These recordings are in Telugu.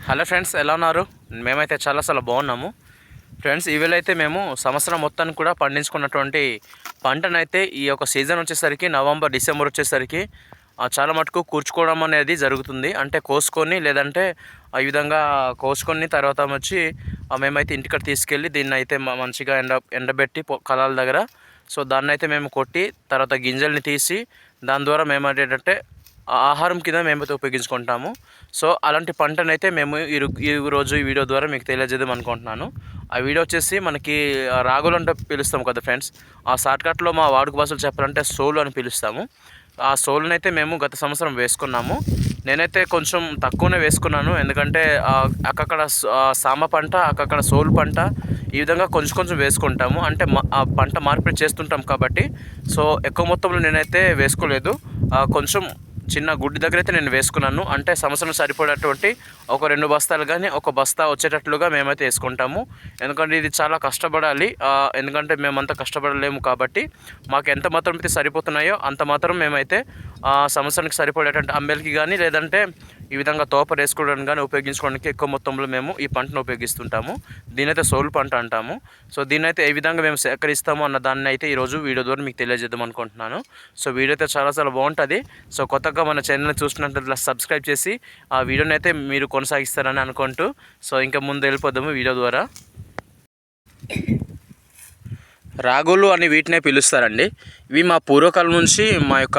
హలో ఫ్రెండ్స్, ఎలా ఉన్నారు? మేమైతే చాలా బాగున్నాము ఫ్రెండ్స్. ఈవేళైతే మేము సంవత్సరం మొత్తాన్ని కూడా పండించుకున్నటువంటి పంటనైతే ఈ యొక్క సీజన్ వచ్చేసరికి నవంబర్ డిసెంబర్ వచ్చేసరికి చాలా మటుకు కూర్చుకోవడం అనేది జరుగుతుంది. అంటే కోసుకొని లేదంటే ఈ విధంగా కోసుకొని తర్వాత వచ్చి మేమైతే ఇంటికి తీసుకెళ్ళి దీన్ని అయితే మంచిగా ఎండబెట్టి కలాల దగ్గర దాన్ని అయితే మేము కొట్టి తర్వాత గింజల్ని తీసి దాని ద్వారా మేము ఏంటంటే ఆహారం కింద మేమైతే ఉపయోగించుకుంటాము. అలాంటి పంటనైతే మేము ఈరోజు ఈ వీడియో ద్వారా మీకు తెలియజేద్దాం అనుకుంటున్నాను. ఆ వీడియో వచ్చేసి మనకి రాగులు అంటే పిలుస్తాం కదా ఫ్రెండ్స్. ఆ షార్ట్కట్లో మా వాడుక భాషలు చెప్పాలంటే సోలు అని పిలుస్తాము. ఆ సోలునైతే మేము గత సంవత్సరం వేసుకున్నాము. నేనైతే కొంచెం తక్కువనే వేసుకున్నాను, ఎందుకంటే అక్కడ సామ పంట, అక్కడ సోలు పంట ఈ విధంగా కొంచెం వేసుకుంటాము. అంటే ఆ పంట మార్పిడి చేస్తుంటాం కాబట్టి ఎక్కువ మొత్తంలో నేనైతే వేసుకోలేదు. కొంచెం చిన్న గుడ్డి దగ్గర అయితే నేను వేసుకున్నాను. అంటే సంవత్సరం సరిపడేటువంటి ఒక 2 బస్తాలు కానీ ఒక బస్తా వచ్చేటట్లుగా మేమైతే వేసుకుంటాము. ఎందుకంటే ఇది చాలా కష్టపడాలి. ఎందుకంటే మేమంతా కష్టపడలేము కాబట్టి మాకు ఎంత మాత్రం అయితే సరిపోతున్నాయో అంత మాత్రం మేమైతే సంవత్సరానికి సరిపడేటువంటి అంబెల్కి కానీ లేదంటే ఈ విధంగా తోప వేసుకోవడానికి కానీ ఉపయోగించుకోవడానికి ఎక్కువ మొత్తంలో మేము ఈ పంటను ఉపయోగిస్తుంటాము. దీనైతే సోలు పంట అంటాము. దీన్నైతే ఏ విధంగా మేము సేకరిస్తాము అన్న దాన్ని అయితే ఈరోజు వీడియో ద్వారా మీకు తెలియజేద్దాం అనుకుంటున్నాను. వీడియో అయితే చాలా బాగుంటుంది. కొత్తగా మన ఛానల్ని చూస్తున్నట్లయితే సబ్స్క్రైబ్ చేసి ఆ వీడియోని అయితే మీరు కొనసాగిస్తారని అనుకుంటూ ఇంకా ముందు వెళ్ళిపోదాము వీడియో ద్వారా. రాగులు అని వీటినే పిలుస్తారండి. ఇవి మా పూర్వకాలం నుంచి మా యొక్క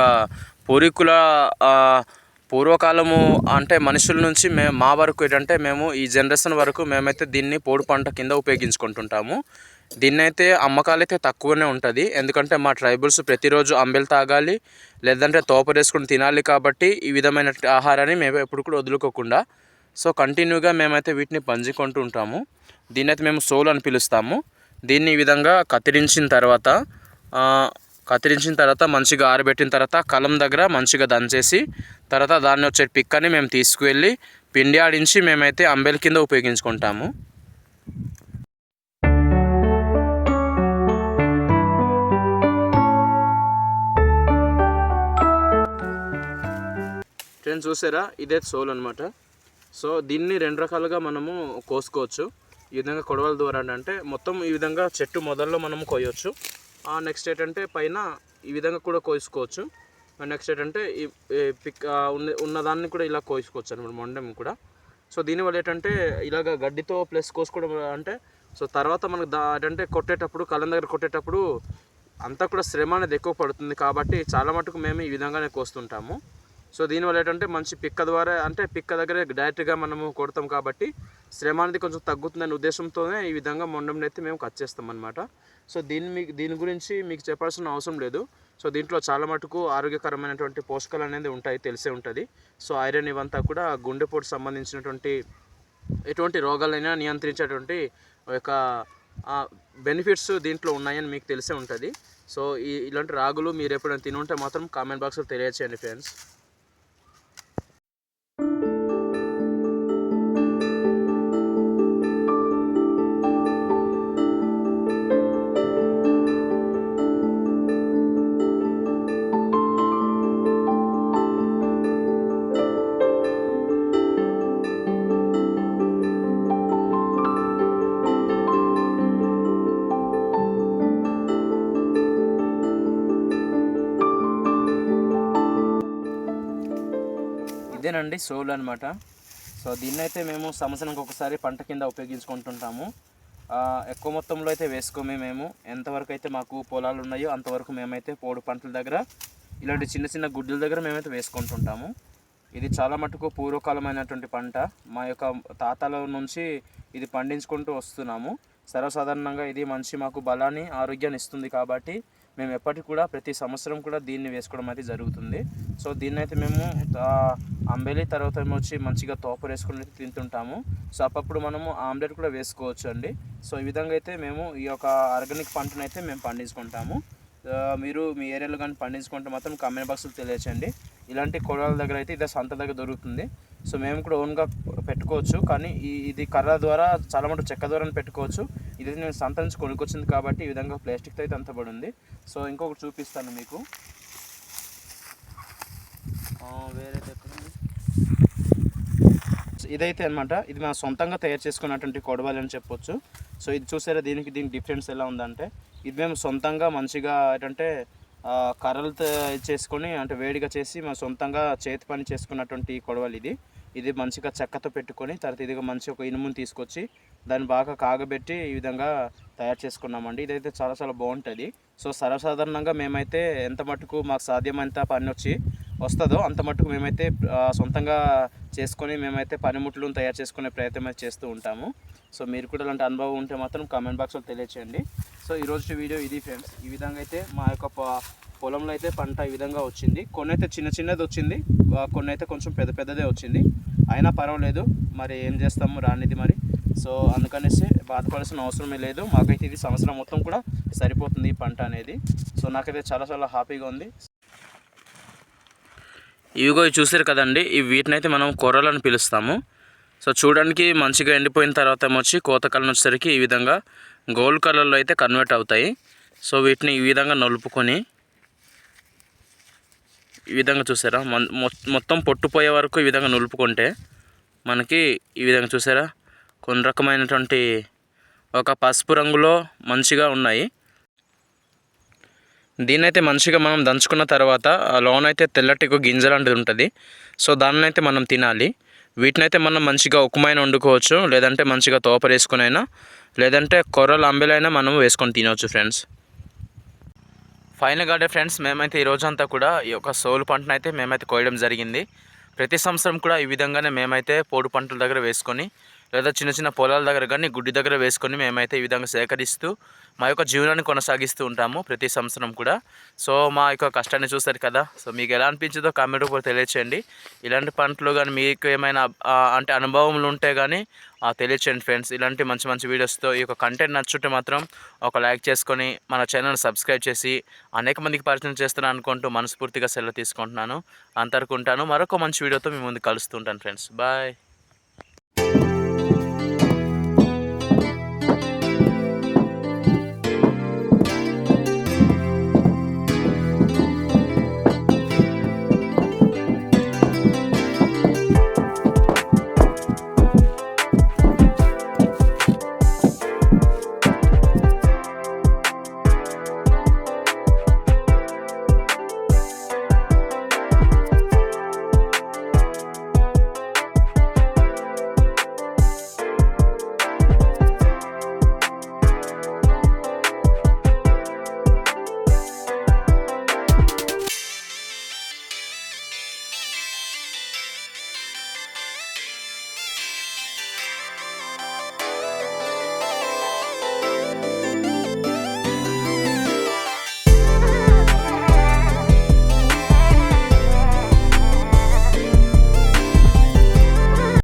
పూర్వకాలము అంటే మనుషుల నుంచి మా వరకు ఏంటంటే మేము ఈ జనరేషన్ వరకు మేమైతే దీన్ని పోడు పంట కింద ఉపయోగించుకుంటుంటాము. దీన్నైతే అమ్మకాలు అయితే తక్కువనే ఉంటుంది, ఎందుకంటే మా ట్రైబల్స్ ప్రతిరోజు అంబెలు తాగాలి లేదంటే తోపరేసుకుని తినాలి కాబట్టి ఈ విధమైన ఆహారాన్ని మేము ఎప్పుడు కూడా వదులుకోకుండా కంటిన్యూగా మేమైతే వీటిని పంచుకుంటూ ఉంటాము. దీన్నైతే మేము సోలు అని పిలుస్తాము. దీన్ని ఈ విధంగా కత్తిరించిన తర్వాత మంచిగా ఆరబెట్టిన తర్వాత కలం దగ్గర మంచిగా దంచేసి తర్వాత దాన్ని వచ్చే పిక్కని మేము తీసుకువెళ్ళి పిండి ఆడించి మేమైతే అంబెల కింద ఉపయోగించుకుంటాము. ఫ్రెండ్స్ చూసారా, ఇదే సోల్ అనమాట. దీన్ని 2 రకాలుగా మనము కోసుకోవచ్చు. ఈ విధంగా కొడవల ద్వారా అంటే మొత్తం ఈ విధంగా చెట్టు మొదల్లో మనము కోయవచ్చు. నెక్స్ట్ ఏంటంటే పైన ఈ విధంగా కూడా కోసుకోవచ్చు. నెక్స్ట్ ఏంటంటే ఈ ఉన్నదాన్ని కూడా ఇలా కోసుకోవచ్చు అనమాట, మొండెం కూడా. దీనివల్ల ఏంటంటే ఇలాగ గడ్డితో ప్లస్ కోసుకోవడం అంటే తర్వాత మనకు ఏంటంటే కొట్టేటప్పుడు కళ్ళం దగ్గర కొట్టేటప్పుడు అంతా కూడా శ్రమ అనేది ఎక్కువ పడుతుంది కాబట్టి చాలా మటుకు మేము ఈ విధంగానే కోస్తుంటాము. దీనివల్ల ఏంటంటే మంచి పిక్క ద్వారా అంటే పిక్క దగ్గర డైరెక్ట్గా మనము కొడతాం కాబట్టి శ్రమ అనేది కొంచెం తగ్గుతుందనే ఉద్దేశంతోనే ఈ విధంగా మొండంని అయితే మేము కట్ చేస్తాం అనమాట. దీని గురించి మీకు చెప్పాల్సిన అవసరం లేదు. దీంట్లో చాలా మటుకు ఆరోగ్యకరమైనటువంటి పోషకాలు అనేది ఉంటాయి, తెలిసే ఉంటుంది. ఐరన్ ఇవంతా కూడా గుండెపోటు సంబంధించినటువంటి ఎటువంటి రోగాలైనా నియంత్రించేటువంటి ఒక బెనిఫిట్స్ దీంట్లో ఉన్నాయని మీకు తెలిసే ఉంటుంది. ఇలాంటి రాగులు మీరు ఎప్పుడైనా తిని ఉంటే మాత్రం కామెంట్ బాక్స్లో తెలియచేయండి ఫ్రెండ్స్. ఇదేనండి సోలు అనమాట. దీన్నైతే మేము సంవత్సరానికి ఒకసారి పంట కింద ఉపయోగించుకుంటుంటాము. ఎక్కువ మొత్తంలో అయితే వేసుకోమే. మేము ఎంతవరకు అయితే మాకు పొలాలు ఉన్నాయో అంతవరకు మేమైతే పోడు పంటల దగ్గర ఇలాంటి చిన్న గుడ్డల దగ్గర మేమైతే వేసుకుంటుంటాము. ఇది చాలా మటుకు పూర్వకాలమైనటువంటి పంట. మా యొక్క తాతల నుంచి ఇది పండించుకుంటూ వస్తున్నాము. సర్వసాధారణంగా ఇది మంచి మాకు బలాన్ని ఆరోగ్యాన్ని ఇస్తుంది కాబట్టి మేము ఎప్పటికి కూడా ప్రతి సంవత్సరం కూడా దీన్ని వేసుకోవడం అయితే జరుగుతుంది. దీన్నైతే మేము అంబెలి తర్వాత వచ్చి మంచిగా తోప వేసుకుని తింటుంటాము. అప్పుడు మనము ఆమ్లెట్ కూడా వేసుకోవచ్చు అండి. ఈ విధంగా అయితే మేము ఈ యొక్క ఆర్గానిక్ పంటను అయితే మేము పండించుకుంటాము. మీరు మీ ఏరియాలో కానీ పండించుకుంటే మాత్రం కామెంట్ బాక్స్లో తెలియచేయండి. ఇలాంటి కొడవల దగ్గర అయితే ఇదే సంత దగ్గర దొరుకుతుంది. మేము కూడా ఓన్గా పెట్టుకోవచ్చు, కానీ ఇది కర్ర ద్వారా చాలా మటుకు చెక్క ద్వారా పెట్టుకోవచ్చు. ఇది నేను సంత నుంచి కొనుక్కొచ్చింది కాబట్టి ఈ విధంగా ప్లాస్టిక్తో అయితే అంతబడి ఉంది. ఇంకొకటి చూపిస్తాను మీకు. వేరేది ఎక్కడ ఉంది? ఇదైతే అనమాట ఇది మనం సొంతంగా తయారు చేసుకున్నటువంటి కొడవలి అని చెప్పొచ్చు. సో ఇది చూసారా దీనికి డిఫరెన్స్ ఎలా ఉందంటే ఇది మేము సొంతంగా మంచిగా ఏంటంటే కర్రలతో చేసుకొని అంటే వేడిగా చేసి మనం సొంతంగా చేతి పని చేసుకున్నటువంటి కొడవలి ఇది మంచిగా చెక్కతో పెట్టుకొని తర్వాత ఇదిగా మంచి ఒక ఇనుముని తీసుకొచ్చి దాన్ని బాగా కాగబెట్టి ఈ విధంగా తయారు చేసుకున్నామండి. ఇదైతే చాలా చాలా బాగుంటుంది. సో సర్వసాధారణంగా మేమైతే ఎంత మటుకు మాకు సాధ్యమైనంత పని వస్తుందో అంత మటుకు మేమైతే సొంతంగా చేసుకొని మేమైతే పనిముట్లను తయారు చేసుకునే ప్రయత్నం అయితే చేస్తూ ఉంటాము. సో మీరు కూడా ఇలాంటి అనుభవం ఉంటే మాత్రం కామెంట్ బాక్స్లో తెలియచేయండి. సో ఈరోజు వీడియో ఇది ఫ్రెండ్స్. ఈ విధంగా అయితే మా యొక్క పొలంలో అయితే పంట ఈ విధంగా వచ్చింది. కొన్ని అయితే చిన్నది వచ్చింది, కొన్ని అయితే కొంచెం పెద్దదే వచ్చింది. అయినా పర్వాలేదు, మరి ఏం చేస్తాము రానిది మరి. సో అందుకనేసి బాధపడాల్సిన అవసరమే లేదు. మాకైతే ఇది సంవత్సరం మొత్తం కూడా సరిపోతుంది ఈ పంట అనేది. సో నాకైతే చాలా చాలా హ్యాపీగా ఉంది. ఇవిగో చూసారు కదండి, వీటిని అయితే మనం కొర్రలని పిలుస్తాము. సో చూడడానికి మంచిగా ఎండిపోయిన తర్వాత ఏమొచ్చి కోత కాలం వచ్చేసరికి ఈ విధంగా గోల్డ్ కలర్లో అయితే కన్వర్ట్ అవుతాయి. సో వీటిని ఈ విధంగా నలుపుకొని ఈ విధంగా చూసారా మొత్తం పొట్టుపోయే వరకు ఈ విధంగా నులుపుకుంటే మనకి ఈ విధంగా చూసారా కొన్ని రకమైనటువంటి ఒక పసుపు రంగులో మంచిగా ఉన్నాయి. దీన్నైతే మంచిగా మనం దంచుకున్న తర్వాత లోన అయితే తెల్లటి గింజ లాంటిది ఉంటుంది. సో దాన్ని అయితే మనం తినాలి. వీటినైతే మనం మంచిగా ఉక్కుమైన వండుకోవచ్చు, లేదంటే మంచిగా తోపరేసుకుని అయినా, లేదంటే కొర్రలు అంబెలైనా మనం వేసుకొని తినవచ్చు ఫ్రెండ్స్. ఫైనల్గా ఫ్రెండ్స్ మేమైతే ఈ రోజంతా కూడా ఈ యొక్క సోలు పంటను అయితే మేమైతే కోయడం జరిగింది. ప్రతి సంవత్సరం కూడా ఈ విధంగానే మేమైతే పోడు పంటల దగ్గర వేసుకొని లేదా చిన్న పొలాల దగ్గర కానీ గుడ్డి దగ్గర వేసుకొని మేమైతే ఈ విధంగా సేకరిస్తూ మా యొక్క జీవనాన్ని కొనసాగిస్తూ ఉంటాము ప్రతి సంవత్సరం కూడా. సో మా యొక్క కష్టాన్ని చూస్తారు కదా. సో మీకు ఎలా అనిపించిందో కామెంట్ కూడా తెలియచేయండి. ఇలాంటి పంటలు కానీ మీకు ఏమైనా అంటే అనుభవములు ఉంటే కానీ తెలియచేయండి ఫ్రెండ్స్. ఇలాంటి మంచి వీడియోస్తో ఈ యొక్క కంటెంట్ నచ్చుంటే మాత్రం ఒక లైక్ చేసుకొని మన ఛానల్ని సబ్స్క్రైబ్ చేసి అనేక మందికి పరిచయం చేస్తున్నాను అనుకుంటూ మనస్ఫూర్తిగా సెలవు తీసుకుంటున్నాను. అంతవరకు ఉంటాను. మరొక మంచి వీడియోతో మీ ముందు కలుస్తూ ఉంటాను ఫ్రెండ్స్. బాయ్.